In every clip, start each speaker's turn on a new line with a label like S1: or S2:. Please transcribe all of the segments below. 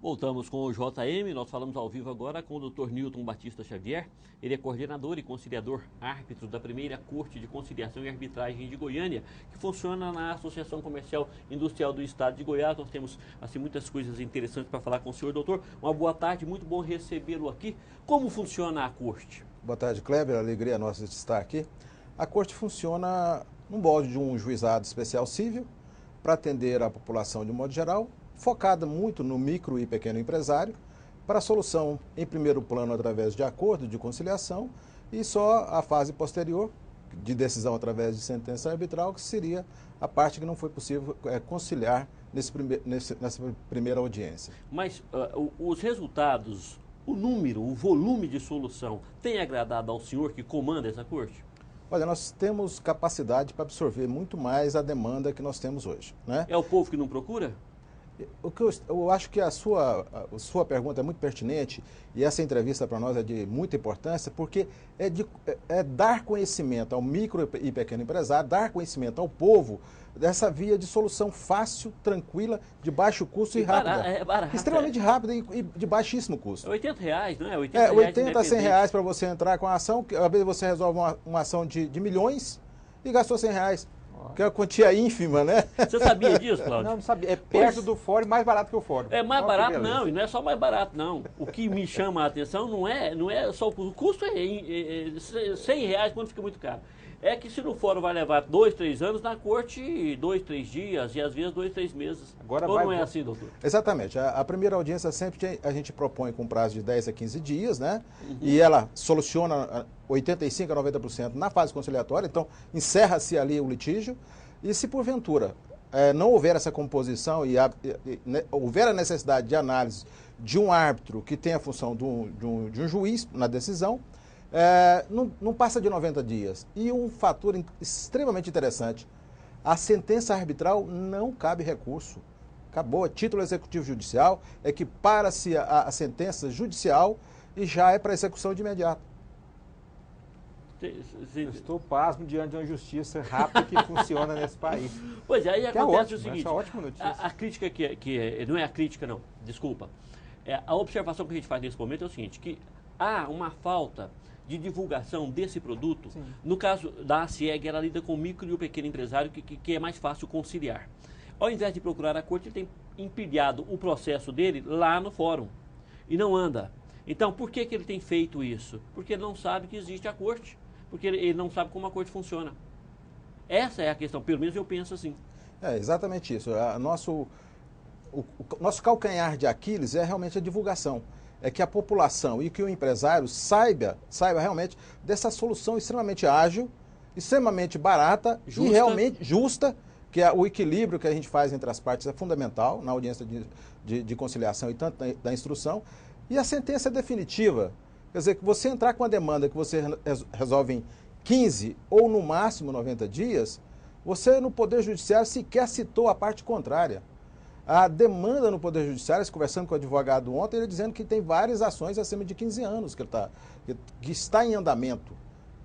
S1: Voltamos com o JM, nós falamos ao vivo agora com o Dr. Newton Batista Xavier. Ele é coordenador e conciliador árbitro da primeira Corte de Conciliação e Arbitragem de Goiânia, que funciona na Associação Comercial Industrial do Estado de Goiás. Nós temos assim muitas coisas interessantes para falar com o senhor, doutor. Uma boa tarde, muito bom recebê-lo aqui. Como funciona a Corte?
S2: Boa tarde, Kleber. Alegria nossa de estar aqui. A Corte funciona no molde de um juizado especial civil para atender a população de um modo geral, focada muito no micro e pequeno empresário, para a solução em primeiro plano através de acordo de conciliação e só a fase posterior de decisão através de sentença arbitral, que seria a parte que não foi possível conciliar nessa primeira audiência.
S1: Mas os resultados, o número, o volume de solução tem agradado ao senhor que comanda essa Corte?
S2: Olha, nós temos capacidade para absorver muito mais a demanda que nós temos hoje, né?
S1: É o povo que não procura?
S2: Eu acho que a sua pergunta é muito pertinente e essa entrevista para nós é de muita importância, porque é dar conhecimento ao micro e pequeno empresário, dar conhecimento ao povo dessa via de solução fácil, tranquila, de baixo custo e rápida.
S1: Barata.
S2: Extremamente rápida e de baixíssimo custo.
S1: É R$80, não é?
S2: 80 a R$100 para você entrar com a ação, às vezes você resolve uma ação de milhões e gastou R$100. Que é uma quantia ínfima, né?
S1: Você sabia disso, Cláudio?
S3: Não sabia. É perto do fórum, mais barato que o fórum.
S1: É mais barato, não, e não é só mais barato, não. O que me chama a atenção não é só o custo. O custo é R$100 quando fica muito caro. É que se no fórum vai levar 2, 3 anos, na Corte 2, 3 dias e às vezes 2, 3 meses.
S3: Agora
S1: ou não é assim, doutor?
S2: Exatamente. A primeira audiência sempre a gente propõe com prazo de 10 a 15 dias, né? Uhum. E ela soluciona 85 a 90% na fase conciliatória, então encerra-se ali o litígio. E se porventura não houver essa composição e houver a necessidade de análise de um árbitro que tem a função de um juiz na decisão, não passa de 90 dias. E um fator extremamente interessante, a sentença arbitral não cabe recurso. Acabou, título executivo judicial, equipara-se a sentença judicial e já é para execução de imediato.
S3: Eu estou pasmo diante de uma justiça rápida que funciona nesse país.
S1: Pois é, aí acontece
S3: ótimo,
S1: o seguinte,
S3: ótima notícia.
S1: A crítica não é a crítica não, desculpa, a observação que a gente faz nesse momento é o seguinte, que há uma falta de divulgação desse produto. Sim. No caso da ACIEG, ela lida com o micro e o pequeno empresário, que é mais fácil conciliar. Ao invés de procurar a Corte, ele tem empilhado o processo dele lá no fórum e não anda. Então, por que ele tem feito isso? Porque ele não sabe que existe a Corte. Porque ele não sabe como a Corte funciona. Essa é a questão, pelo menos eu penso assim.
S2: É exatamente isso. O nosso calcanhar de Aquiles é realmente a divulgação. É que a população e que o empresário saiba realmente dessa solução extremamente ágil, extremamente barata e realmente justa, que o equilíbrio que a gente faz entre as partes é fundamental na audiência de conciliação e tanto da instrução. E a sentença definitiva. Quer dizer, que você entrar com a demanda que você resolve em 15 ou no máximo 90 dias, você no Poder Judiciário sequer citou a parte contrária. A demanda no Poder Judiciário, conversando com o advogado ontem, ele dizendo que tem várias ações acima de 15 anos que está em andamento.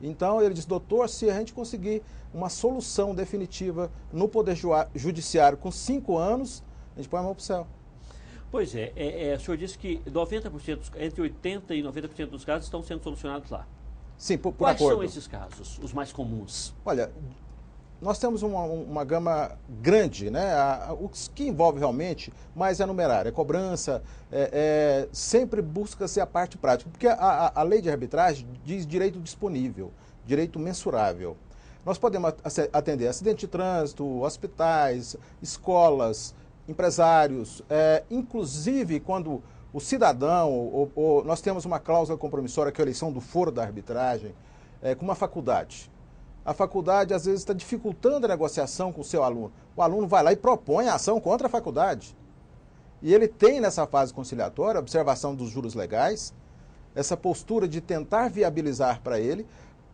S2: Então ele disse, doutor, se a gente conseguir uma solução definitiva no Poder Judiciário com 5 anos, a gente põe a mão para o céu.
S1: Pois o senhor disse que 90%, entre 80% e 90% dos casos estão sendo solucionados lá.
S2: Sim, por
S1: Quais
S2: acordo.
S1: São esses casos, os mais comuns?
S2: Olha, nós temos uma gama grande, né? O que envolve realmente mais é numerário, é cobrança, sempre busca-se a parte prática, porque a lei de arbitragem diz direito disponível, direito mensurável. Nós podemos atender acidente de trânsito, hospitais, escolas, empresários, inclusive quando o cidadão, nós temos uma cláusula compromissória que é a eleição do foro da arbitragem, com uma faculdade. A faculdade às vezes está dificultando a negociação com o seu aluno. O aluno vai lá e propõe a ação contra a faculdade. E ele tem nessa fase conciliatória a observação dos juros legais, essa postura de tentar viabilizar para ele.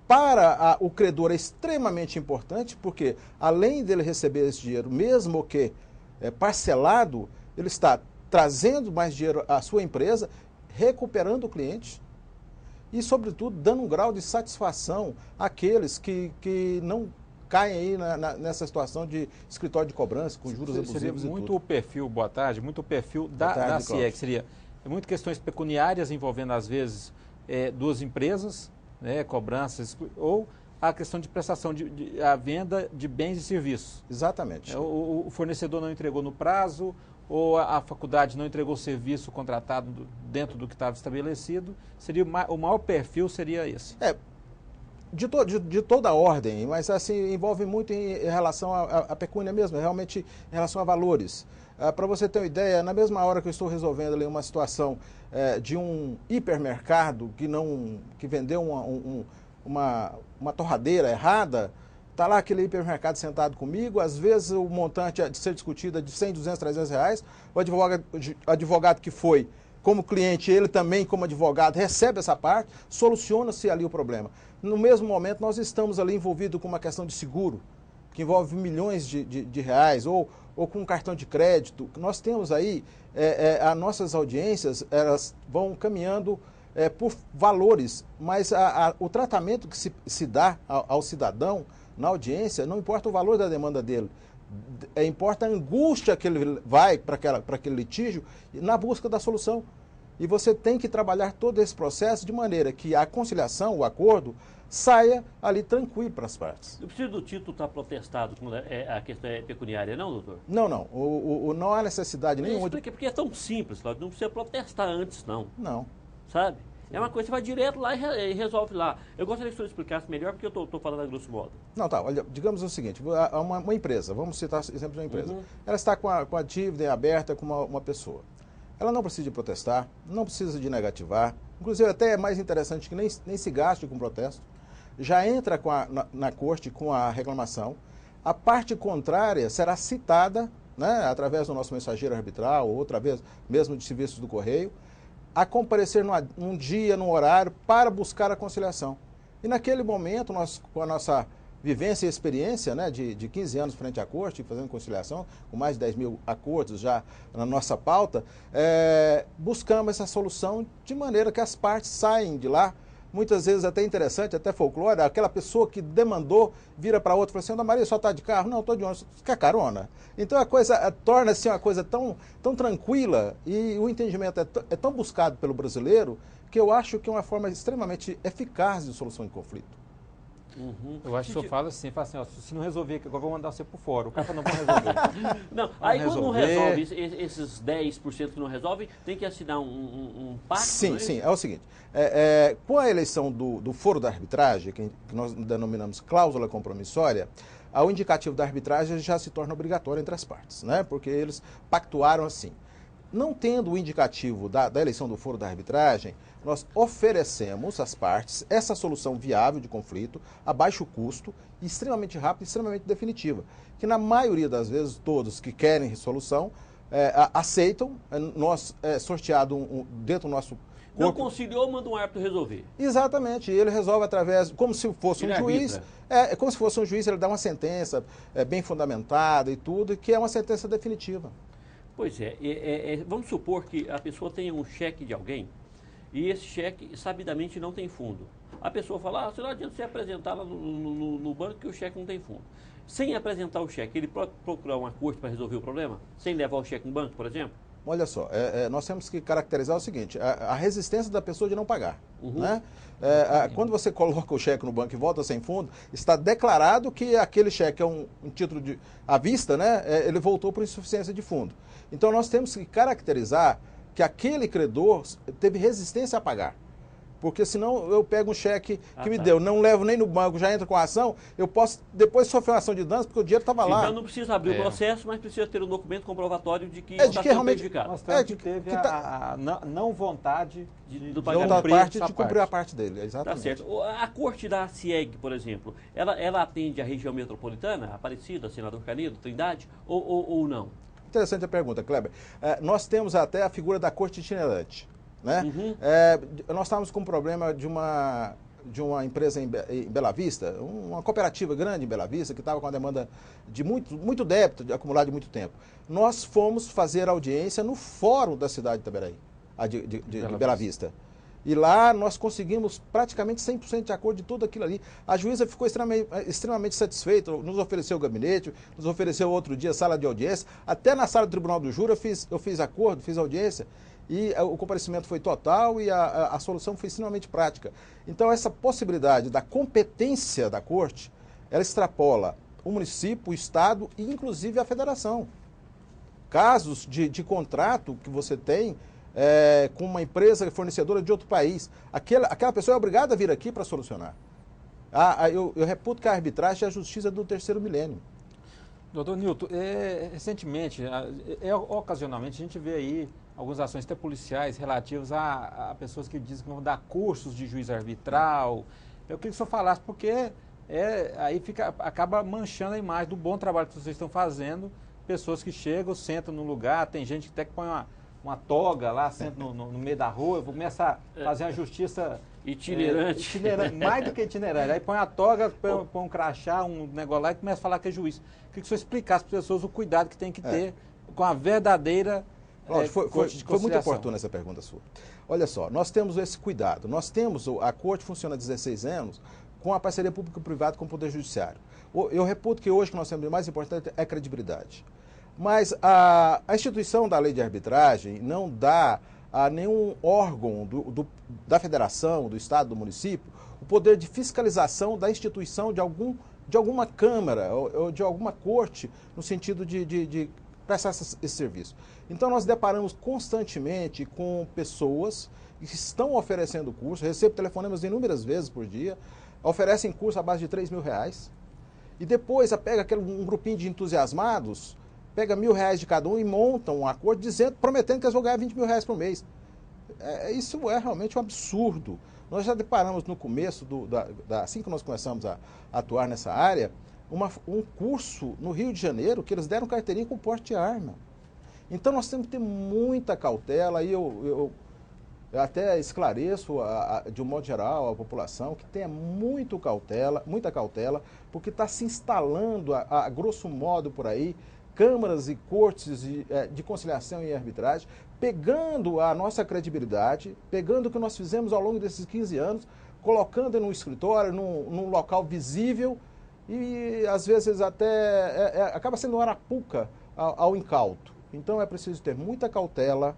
S2: Para o credor é extremamente importante, porque além dele receber esse dinheiro, mesmo que parcelado, ele está trazendo mais dinheiro à sua empresa, recuperando o cliente e, sobretudo, dando um grau de satisfação àqueles que não caem aí nessa situação de escritório de cobrança, com juros abusivos
S3: seria
S2: e
S3: muito
S2: tudo.
S3: o perfil, boa tarde, muito o perfil da CIEG, seria muito questões pecuniárias envolvendo, às vezes, duas empresas, né, cobranças, ou a questão de prestação, a venda de bens e serviços.
S2: Exatamente.
S3: O fornecedor não entregou no prazo, ou a faculdade não entregou o serviço contratado dentro do que estava estabelecido, seria o maior perfil seria esse.
S2: De toda a ordem, mas assim, envolve muito em relação à pecúnia mesmo, realmente em relação a valores. Para você ter uma ideia, na mesma hora que eu estou resolvendo ali uma situação de um hipermercado que vendeu uma torradeira errada, está lá aquele hipermercado sentado comigo, às vezes o montante de ser discutido é de 100, 200, 300 reais, o advogado que foi como cliente, ele também como advogado recebe essa parte, soluciona-se ali o problema. No mesmo momento nós estamos ali envolvidos com uma questão de seguro, que envolve milhões de reais, ou com um cartão de crédito. Nós temos aí, as nossas audiências, elas vão caminhando por valores, mas o tratamento que se dá ao cidadão na audiência, não importa o valor da demanda dele, importa a angústia que ele vai para aquele litígio na busca da solução. E você tem que trabalhar todo esse processo de maneira que a conciliação, o acordo, saia ali tranquilo para as partes.
S1: Não precisa do título estar protestado quando a questão é pecuniária, não, doutor?
S2: Não. Não há necessidade nenhuma.
S1: Porque é tão simples, Cláudio, não precisa protestar antes, não.
S2: Não.
S1: Sabe? É uma coisa, você vai direto lá e resolve lá. Eu gostaria que o senhor explicasse melhor, porque eu estou falando a grosso modo.
S2: Não, tá, olha, digamos o seguinte, uma empresa, vamos citar exemplo de uma empresa. Ela está com a dívida aberta com uma pessoa. Ela não precisa de protestar, não precisa de negativar, inclusive até é mais interessante que nem se gaste com protesto. Já entra na corte com a reclamação, a parte contrária será citada, né, através do nosso mensageiro arbitral ou outra vez mesmo de serviços do correio, a comparecer num dia, num horário, para buscar a conciliação. E naquele momento, nós, com a nossa vivência e experiência, né, de 15 anos frente à corte, fazendo conciliação, com mais de 10 mil acordos já na nossa pauta, buscamos essa solução de maneira que as partes saem de lá, muitas vezes até interessante, até folclore, aquela pessoa que demandou vira para outra e fala assim, Ana Maria, só está de carro? Não, estou de ônibus. Quer carona? Então a coisa torna-se uma coisa tão tranquila e o entendimento é tão buscado pelo brasileiro que eu acho que é uma forma extremamente eficaz de solução de conflito.
S3: Eu acho que o senhor fala assim, ó, se não resolver, agora eu vou mandar você por fora, o cara não vai resolver.
S1: Não, aí quando não resolve, esses 10% que não resolvem, tem que assinar um pacto?
S2: Sim, é o seguinte, com a eleição do foro da arbitragem, que nós denominamos cláusula compromissória, o indicativo da arbitragem já se torna obrigatório entre as partes, né? Porque eles pactuaram assim. Não tendo o indicativo da eleição do foro da arbitragem, nós oferecemos às partes essa solução viável de conflito, a baixo custo, extremamente rápida e extremamente definitiva. Que na maioria das vezes, todos que querem solução aceitam, nós sorteado dentro do nosso corpo.
S1: Não conciliou, manda um árbitro resolver.
S2: Exatamente, ele resolve através, como se fosse um juiz, como se fosse um juiz, ele dá uma sentença bem fundamentada e tudo, que é uma sentença definitiva.
S1: Pois vamos supor que a pessoa tenha um cheque de alguém e esse cheque sabidamente não tem fundo. A pessoa fala, não adianta você apresentar lá no banco que o cheque não tem fundo. Sem apresentar o cheque, ele pode procurar uma corte para resolver o problema? Sem levar o cheque no banco, por exemplo?
S2: Olha só, nós temos que caracterizar o seguinte, a resistência da pessoa de não pagar. Né? Quando você coloca o cheque no banco e volta sem fundo, está declarado que aquele cheque é um título à vista, né? Ele voltou por insuficiência de fundo. Então nós temos que caracterizar que aquele credor teve resistência a pagar. Porque senão eu pego um cheque que me deu, não levo nem no banco, já entra com a ação, eu posso depois sofrer uma ação de danos porque o dinheiro estava lá.
S1: Então não precisa abrir o processo, mas precisa ter um documento comprovatório de que
S2: está sendo prejudicado.
S3: Mostrando que teve a não vontade
S2: do pagamento de cumprir a parte dele. Exatamente.
S1: Tá certo. A corte da CIEG, por exemplo, ela atende a região metropolitana, Aparecida, Senador Canedo, Trindade, ou não?
S2: Interessante a pergunta, Kleber. Nós temos até a figura da corte itinerante. Né? Nós estávamos com um problema de uma empresa em Bela Vista, uma cooperativa grande em Bela Vista, que estava com uma demanda de muito débito acumulado de muito tempo. Nós fomos fazer audiência no fórum da cidade de Itaberaí, de Bela Vista. E lá nós conseguimos praticamente 100% de acordo de tudo aquilo ali. A juíza ficou extremamente satisfeita, nos ofereceu o gabinete, nos ofereceu outro dia sala de audiência. Até na sala do Tribunal do Júri eu fiz acordo, fiz audiência. E o comparecimento foi total e a solução foi extremamente prática. Então essa possibilidade da competência da Corte, ela extrapola o município, o Estado e inclusive a federação. Casos de contrato que você tem com uma empresa fornecedora de outro país, aquela pessoa é obrigada a vir aqui para solucionar. Eu reputo que a arbitragem é a justiça do terceiro milênio.
S3: Doutor Nilton, recentemente, ocasionalmente, a gente vê aí algumas ações até policiais relativas a pessoas que dizem que vão dar cursos de juiz arbitral. Eu queria que o senhor falasse, porque aí acaba manchando a imagem do bom trabalho que vocês estão fazendo. Pessoas que chegam, sentam no lugar, tem gente que até que põe uma toga lá, senta no meio da rua, começa a fazer a justiça
S1: itinerante.
S3: Mais do que itinerante. Aí põe a toga, põe um crachá, um negócio lá e começa a falar que é juiz. Queria que o senhor explicasse para as pessoas o cuidado que tem que ter com a verdadeira corte de conciliação.
S2: Foi muito oportuna essa pergunta sua. Olha só, nós temos esse cuidado. A Corte funciona há 16 anos com a parceria público-privada com o Poder Judiciário. Eu reputo que hoje o que nós temos de mais importante é credibilidade. Mas a instituição da lei de arbitragem não dá a nenhum órgão da federação, do estado, do município, o poder de fiscalização da instituição de alguma câmara ou de alguma corte no sentido de prestar esse serviço. Então nós deparamos constantemente com pessoas que estão oferecendo curso, recebo telefonemas inúmeras vezes por dia, oferecem curso à base de R$3.000 e depois pega um grupinho de entusiasmados, pega R$1.000 de cada um e montam um acordo prometendo que eles vão ganhar R$20.000 por mês. Isso é realmente um absurdo. Nós já deparamos no começo, assim que nós começamos a atuar nessa área, um curso no Rio de Janeiro que eles deram carteirinha com porte de arma. Então nós temos que ter muita cautela e eu até esclareço, de um modo geral, a população que tenha muita cautela, porque está se instalando, a grosso modo por aí, câmaras e cortes de conciliação e arbitragem, pegando a nossa credibilidade, pegando o que nós fizemos ao longo desses 15 anos, colocando num escritório, num local visível e, às vezes, até acaba sendo uma arapuca ao incauto. Então, é preciso ter muita cautela,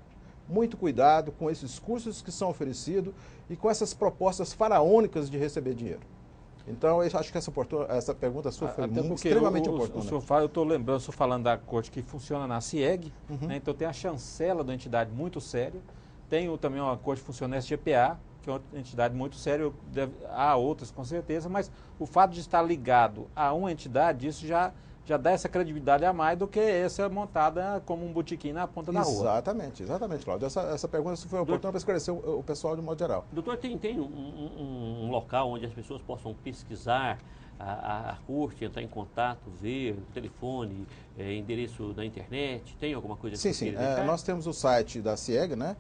S2: muito cuidado com esses cursos que são oferecidos e com essas propostas faraônicas de receber dinheiro. Então, eu acho que essa pergunta sua foi extremamente oportuna.
S3: Eu estou lembrando, estou falando da corte que funciona na CIEG, né, então tem a chancela da entidade muito séria, tem também uma corte que funciona na SGPA, que é uma entidade muito séria, há outras com certeza, mas o fato de estar ligado a uma entidade, isso já dá essa credibilidade a mais do que essa montada como um botequim na ponta da rua.
S2: Exatamente, Cláudio. Essa pergunta foi oportuna para esclarecer o pessoal de modo geral.
S1: Doutor, tem um local onde as pessoas possam pesquisar a corte, entrar em contato, ver, telefone, endereço da internet, tem alguma coisa assim?
S2: Sim. Nós temos o site da CIEG, né?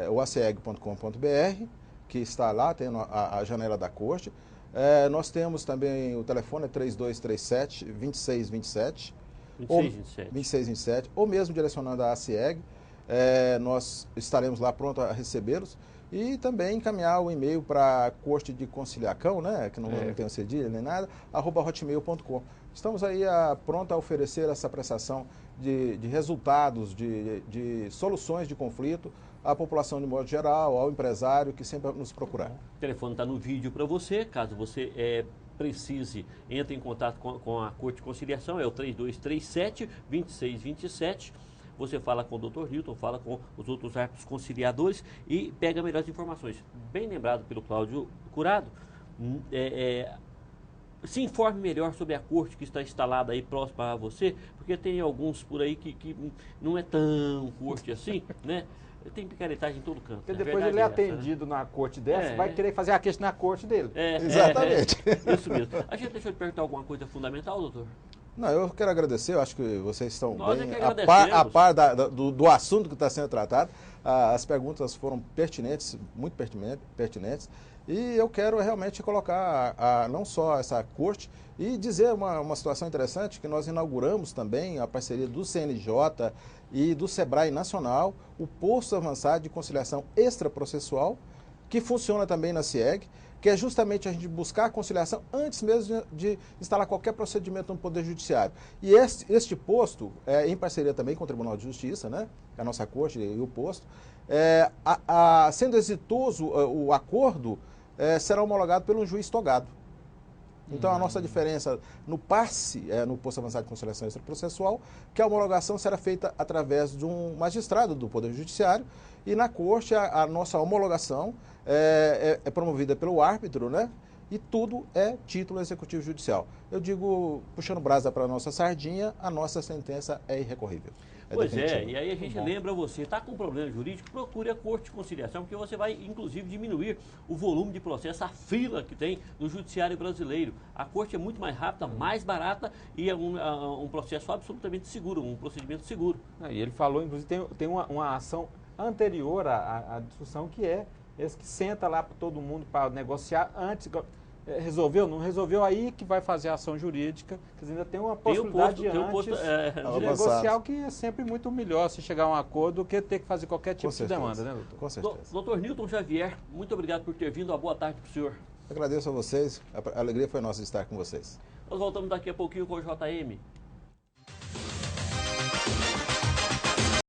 S2: O acieg.com.br, que está lá, tem a janela da corte. Nós temos também o telefone 3237 2627. 2627, ou mesmo direcionando a CIEG. Nós estaremos lá prontos a recebê-los. E também encaminhar o e-mail para corte de conciliacão, né, que não tem o cedilha nem nada, @hotmail.com. Estamos aí prontos a oferecer essa prestação de resultados, de soluções de conflito à população de modo geral, ao empresário que sempre nos procurar.
S1: O telefone está no vídeo para você, caso você precise, entre em contato com a Corte de Conciliação, é o 3237-2627. Você fala com o Dr. Nilton, fala com os outros árbitros conciliadores e pega melhores informações. Bem lembrado pelo Cláudio Curado, se informe melhor sobre a corte que está instalada aí próxima a você, porque tem alguns por aí que não é tão corte assim, né? Tem picaretagem em todo canto.
S3: Porque depois ele é atendido na corte dessa, vai querer fazer a queixa na corte dele.
S2: Exatamente.
S1: Isso mesmo. A gente deixou de perguntar alguma coisa fundamental, doutor?
S2: Não, eu quero agradecer, eu acho que vocês estão bem a par do assunto que está sendo tratado. As perguntas foram pertinentes, muito pertinentes, e eu quero realmente colocar não só essa corte e dizer uma situação interessante, que nós inauguramos também a parceria do CNJ e do SEBRAE Nacional, o posto avançado de conciliação extraprocessual, que funciona também na CIEG, que é justamente a gente buscar a conciliação antes mesmo de instalar qualquer procedimento no Poder Judiciário. E este posto, em parceria também com o Tribunal de Justiça, né, a nossa corte e o posto, sendo exitoso o acordo, será homologado pelo juiz togado. Então, a nossa diferença no passe, no posto avançado de conciliação extraprocessual, que a homologação será feita através de um magistrado do Poder Judiciário, e na corte a nossa homologação é promovida pelo árbitro, né? E tudo é título executivo judicial. Eu digo, puxando brasa para a nossa sardinha, a nossa sentença é irrecorrível.
S1: Pois é, e aí a gente lembra você, está com problema jurídico, procure a Corte de Conciliação, porque você vai, inclusive, diminuir o volume de processo, a fila que tem no judiciário brasileiro. A Corte é muito mais rápida, mais barata e é um processo absolutamente seguro, um procedimento seguro.
S3: E ele falou, inclusive, tem uma ação anterior à discussão, que é esse que senta lá para todo mundo para negociar antes. Resolveu? Não resolveu, aí que vai fazer a ação jurídica. Quer dizer, ainda tem uma possibilidade de negociar, o que é sempre muito melhor se chegar a um acordo do que ter que fazer qualquer tipo de demanda, né, doutor?
S2: Com certeza.
S1: Doutor Newton Xavier, muito obrigado por ter vindo. Uma boa tarde para o senhor.
S2: Agradeço a vocês, a alegria foi nossa de estar com vocês.
S1: Nós voltamos daqui a pouquinho com o JM.